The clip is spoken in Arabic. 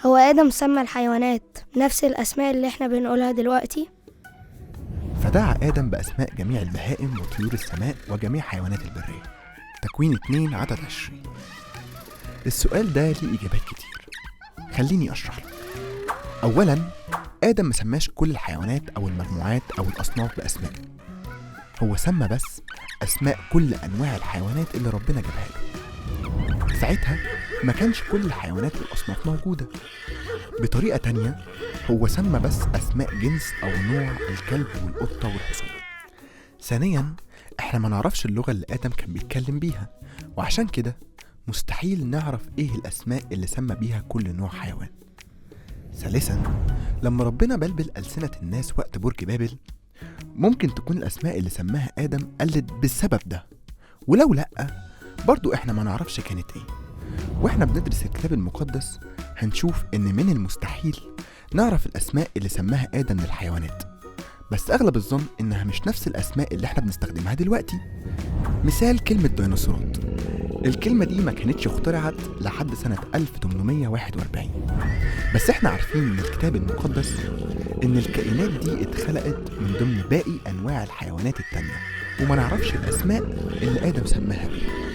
هو آدم سمى الحيوانات نفس الأسماء اللي احنا بنقولها دلوقتي؟ فدعا آدم بأسماء جميع البهائم وطيور السماء وجميع حيوانات البرية. تكوين 2 عدد 20. السؤال ده ليه إجابات كتير، خليني أشرح لك. أولاً، آدم مسماش كل الحيوانات أو المجموعات أو الأصناف بأسماء، هو سمى بس أسماء كل أنواع الحيوانات اللي ربنا جابها له. ساعتها ما كانش كل الحيوانات والأصناف موجودة. بطريقة تانية، هو سمى بس أسماء جنس أو نوع الكلب والقطة والحصان. ثانياً، احنا ما نعرفش اللغة اللي آدم كان بيتكلم بيها، وعشان كده مستحيل نعرف ايه الأسماء اللي سمى بيها كل نوع حيوان. ثالثاً، لما ربنا بلبل ألسنة الناس وقت برج بابل، ممكن تكون الأسماء اللي سماها آدم قلت بالسبب ده، ولو لأ برضو احنا ما نعرفش كانت ايه. واحنا بندرس الكتاب المقدس هنشوف ان من المستحيل نعرف الأسماء اللي سماها آدم للحيوانات، بس أغلب الظن إنها مش نفس الأسماء اللي احنا بنستخدمها دلوقتي. مثال كلمة ديناصورات، الكلمة دي ما كانتش اخترعت لحد سنة 1841، بس احنا عارفين من الكتاب المقدس إن الكائنات دي اتخلقت من ضمن باقي أنواع الحيوانات التانية، وما نعرفش الأسماء اللي آدم سماها بيها.